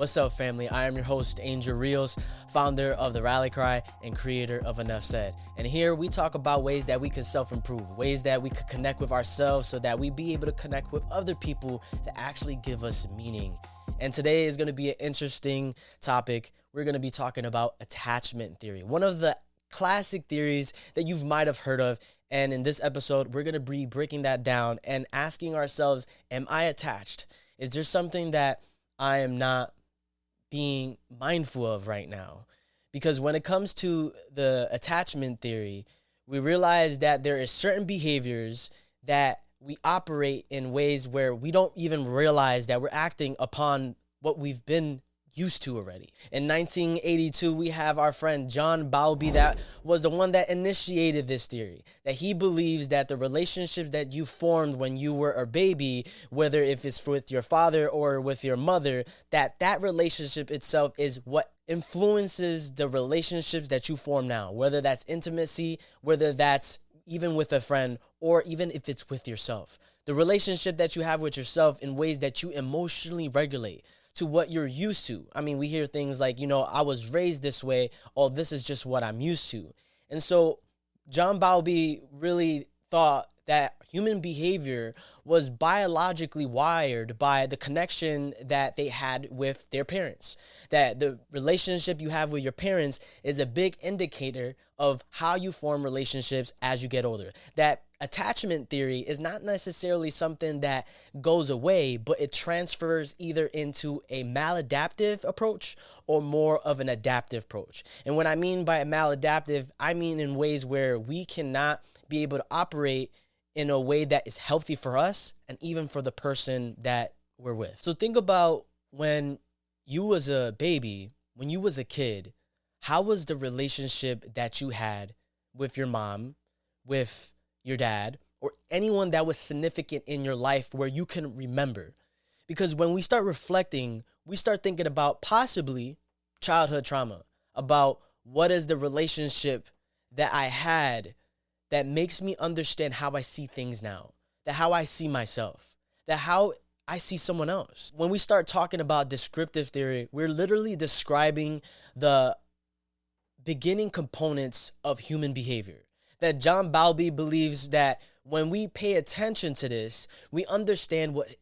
What's up, family? I am your host, Angel Rios, founder of the Rally Cry and creator of Enough Said. And here we talk about ways that we can self-improve, ways that we could connect with ourselves so that we be able to connect with other people that actually give us meaning. And today is going to be an interesting topic. We're going to be talking about attachment theory, one of the classic theories that you might have heard of. And in this episode, we're going to be breaking that down and asking ourselves, am I attached? Is there something that I am not being mindful of right now? Because when it comes to the attachment theory, we realize that there is certain behaviors that we operate in ways where we don't even realize that we're acting upon what we've been used to already. In 1982, we have our friend John Bowlby that was the one that initiated this theory, that he believes that the relationships that you formed when you were a baby, whether if it's with your father or with your mother, that relationship itself is what influences the relationships that you form now, whether that's intimacy, whether that's even with a friend, or even if it's with yourself. The relationship that you have with yourself in ways that you emotionally regulate to what you're used to. I mean, we hear things like, I was raised this way, or this is just what I'm used to. And so John Bowlby really thought that human behavior was biologically wired by the connection that they had with their parents. That the relationship you have with your parents is a big indicator of how you form relationships as you get older. That attachment theory is not necessarily something that goes away, but it transfers either into a maladaptive approach or more of an adaptive approach. And what I mean by a maladaptive, I mean in ways where we cannot be able to operate in a way that is healthy for us and even for the person that we're with. So think about when you was a baby, when you was a kid, how was the relationship that you had with your mom, with your dad, or anyone that was significant in your life where you can remember? Because when we start reflecting, we start thinking about possibly childhood trauma, about what is the relationship that I had that makes me understand how I see things now, that how I see myself, that how I see someone else. When we start talking about descriptive theory, we're literally describing the beginning components of human behavior. That John Bowlby believes that when we pay attention to this, we understand what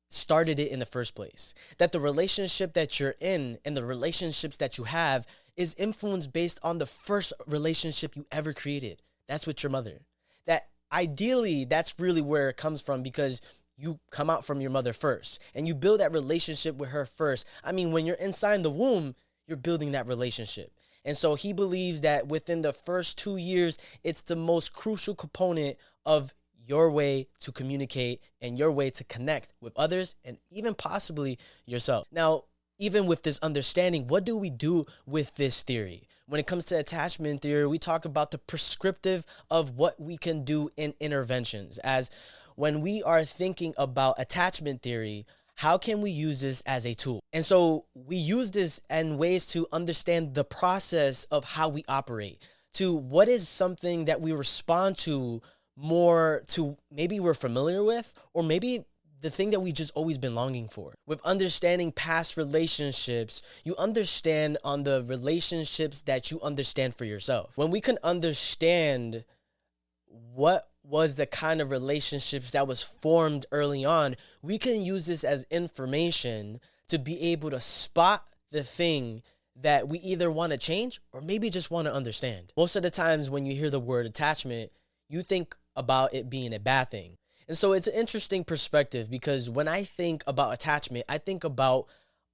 started it in the first place. That the relationship that you're in and the relationships that you have is influenced based on the first relationship you ever created. That's with your mother. That ideally, that's really where it comes from, because you come out from your mother first and you build that relationship with her first. I mean, when you're inside the womb, you're building that relationship. And so he believes that within the first 2 years, it's the most crucial component of your way to communicate and your way to connect with others and even possibly yourself. Now, even with this understanding, what do we do with this theory? When it comes to attachment theory, we talk about the prescriptive of what we can do in interventions. As when we are thinking about attachment theory, how can we use this as a tool? And so we use this in ways to understand the process of how we operate, to what is something that we respond to more to maybe we're familiar with, or maybe the thing that we just always been longing for. With understanding past relationships, you understand on the relationships that you understand for yourself. When we can understand what was the kind of relationships that was formed early on, we can use this as information to be able to spot the thing that we either want to change or maybe just want to understand. Most of the times when you hear the word attachment, you think about it being a bad thing. And so it's an interesting perspective, because when I think about attachment, I think about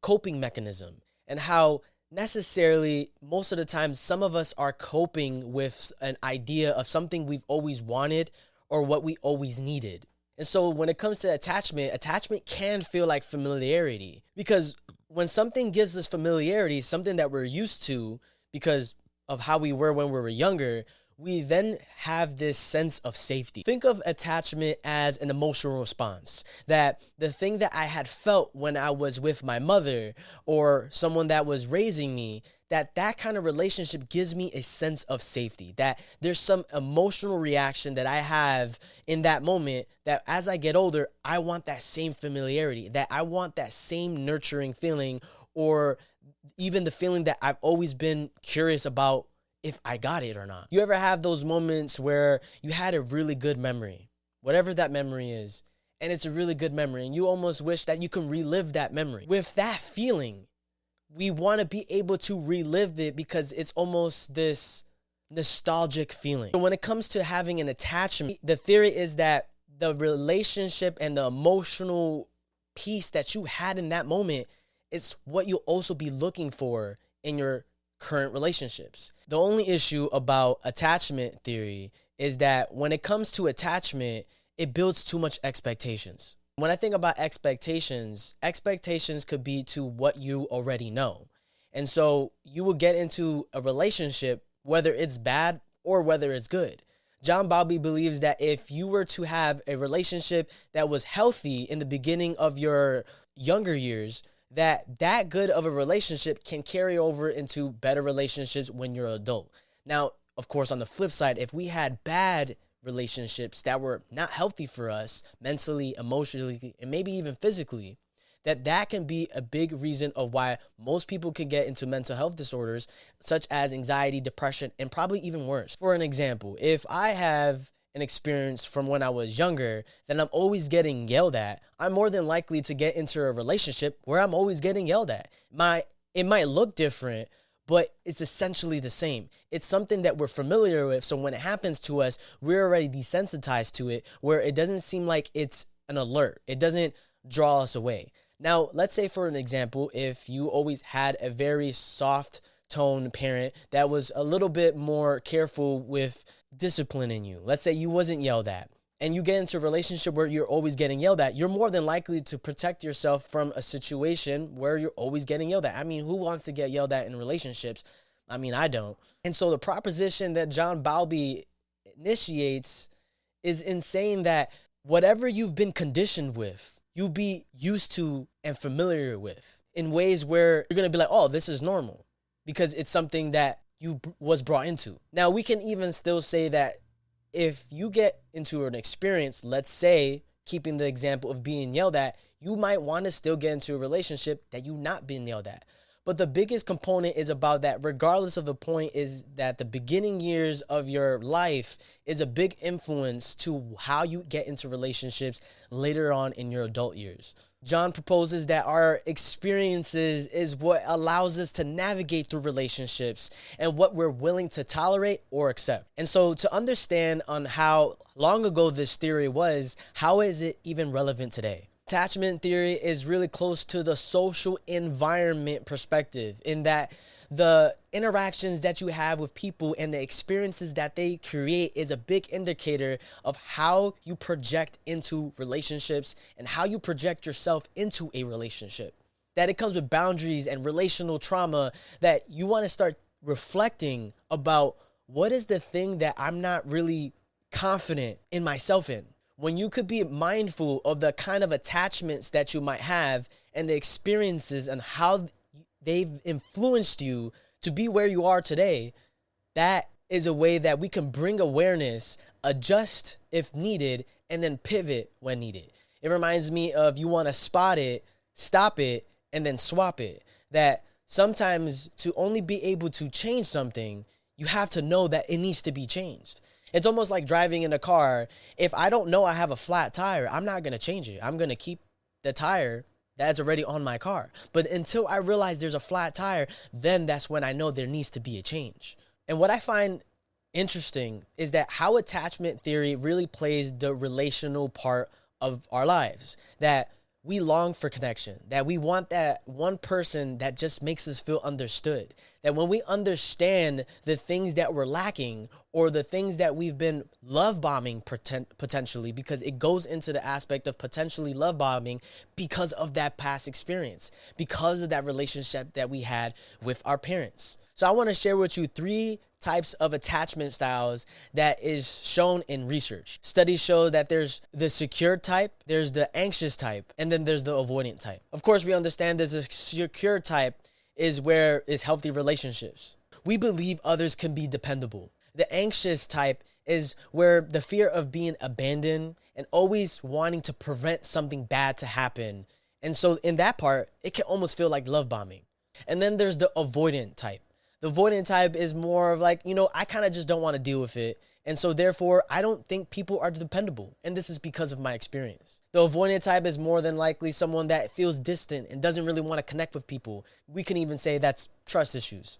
coping mechanism and how necessarily most of the time some of us are coping with an idea of something we've always wanted or what we always needed. And so when it comes to attachment can feel like familiarity, because when something gives us familiarity, something that we're used to because of how we were when we were younger, we then have this sense of safety. Think of attachment as an emotional response, that the thing that I had felt when I was with my mother or someone that was raising me, that kind of relationship gives me a sense of safety, that there's some emotional reaction that I have in that moment that as I get older, I want that same familiarity, that I want that same nurturing feeling or even the feeling that I've always been curious about if I got it or not. You ever have those moments where you had a really good memory, whatever that memory is, and it's a really good memory, and you almost wish that you can relive that memory? With that feeling, we want to be able to relive it because it's almost this nostalgic feeling. So when it comes to having an attachment, the theory is that the relationship and the emotional piece that you had in that moment is what you'll also be looking for in your current relationships. The only issue about attachment theory is that when it comes to attachment, it builds too much expectations. When I think about expectations could be to what you already know. And so you will get into a relationship, whether it's bad or whether it's good. John Bowlby believes that if you were to have a relationship that was healthy in the beginning of your younger years, that good of a relationship can carry over into better relationships when you're an adult. Now, of course, on the flip side, if we had bad relationships that were not healthy for us mentally, emotionally, and maybe even physically, that can be a big reason of why most people can get into mental health disorders such as anxiety, depression, and probably even worse. For an example, if I have an experience from when I was younger that I'm always getting yelled at, I'm more than likely to get into a relationship where I'm always getting yelled at. It might look different, but it's essentially the same. It's something that we're familiar with, so when it happens to us, we're already desensitized to it, where it doesn't seem like it's an alert. It doesn't draw us away. Now, let's say for an example, if you always had a very soft tone parent that was a little bit more careful with disciplining you. Let's say you wasn't yelled at, and you get into a relationship where you're always getting yelled at. You're more than likely to protect yourself from a situation where you're always getting yelled at. I mean, who wants to get yelled at in relationships? I mean, I don't. And so the proposition that John Bowlby initiates is in saying that whatever you've been conditioned with, you'll be used to and familiar with in ways where you're going to be like, oh, this is normal, because it's something that you was brought into. Now, we can even still say that if you get into an experience, let's say, keeping the example of being yelled at, you might want to still get into a relationship that you're not being yelled at. But the biggest component is about that, regardless of the point, is that the beginning years of your life is a big influence to how you get into relationships later on in your adult years. John proposes that our experiences is what allows us to navigate through relationships and what we're willing to tolerate or accept. And so to understand on how long ago this theory was, how is it even relevant today? Attachment theory is really close to the social environment perspective, in that the interactions that you have with people and the experiences that they create is a big indicator of how you project into relationships and how you project yourself into a relationship. That it comes with boundaries and relational trauma, that you want to start reflecting about what is the thing that I'm not really confident in myself in. When you could be mindful of the kind of attachments that you might have and the experiences and how they've influenced you to be where you are today, that is a way that we can bring awareness, adjust if needed, and then pivot when needed. It reminds me of, you want to spot it, stop it, and then swap it. That sometimes to only be able to change something, you have to know that it needs to be changed. It's almost like driving in a car. If I don't know I have a flat tire, I'm not going to change it. I'm going to keep the tire that's already on my car. But until I realize there's a flat tire, then that's when I know there needs to be a change. And what I find interesting is that how attachment theory really plays the relational part of our lives. That we long for connection, that we want that one person that just makes us feel understood. That when we understand the things that we're lacking, or the things that we've been love bombing potentially, because it goes into the aspect of potentially love bombing because of that past experience, because of that relationship that we had with our parents. So I want to share with you 3 types of attachment styles that is shown in research. Studies show that there's the secure type, there's the anxious type, and then there's the avoidant type. Of course, we understand there's a secure type is where is healthy relationships. We believe others can be dependable. The anxious type is where the fear of being abandoned and always wanting to prevent something bad to happen And so in that part, it can almost feel like love bombing. And then there's the avoidant type. The avoidant type is more of like, I kind of just don't want to deal with it. And so therefore, I don't think people are dependable. And this is because of my experience. The avoidant type is more than likely someone that feels distant and doesn't really want to connect with people. We can even say that's trust issues.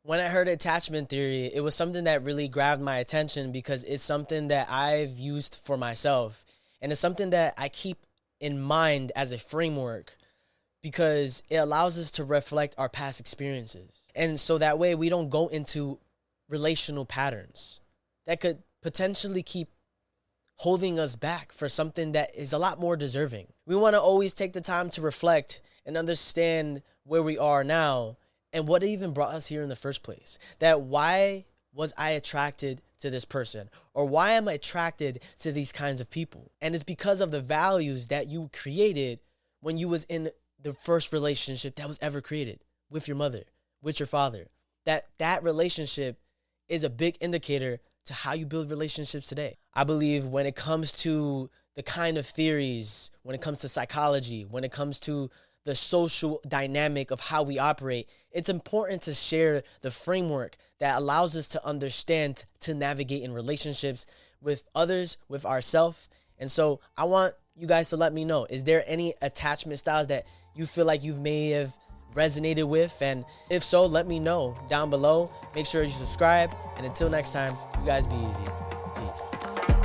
When I heard attachment theory, it was something that really grabbed my attention because it's something that I've used for myself. And it's something that I keep in mind as a framework because it allows us to reflect our past experiences. And so that way we don't go into relational patterns that could potentially keep holding us back for something that is a lot more deserving. We want to always take the time to reflect and understand where we are now and what even brought us here in the first place. That why was I attracted to this person? Or why am I attracted to these kinds of people? And it's because of the values that you created when you was in the first relationship that was ever created with your mother, with your father. That relationship is a big indicator to how you build relationships today. I believe when it comes to the kind of theories, when it comes to psychology, when it comes to the social dynamic of how we operate, it's important to share the framework that allows us to understand, to navigate in relationships with others, with ourselves. And so I want you guys to let me know, is there any attachment styles that you feel like you may have resonated with? And if so, let me know down below. Make sure you subscribe. And until next time, you guys be easy. Peace.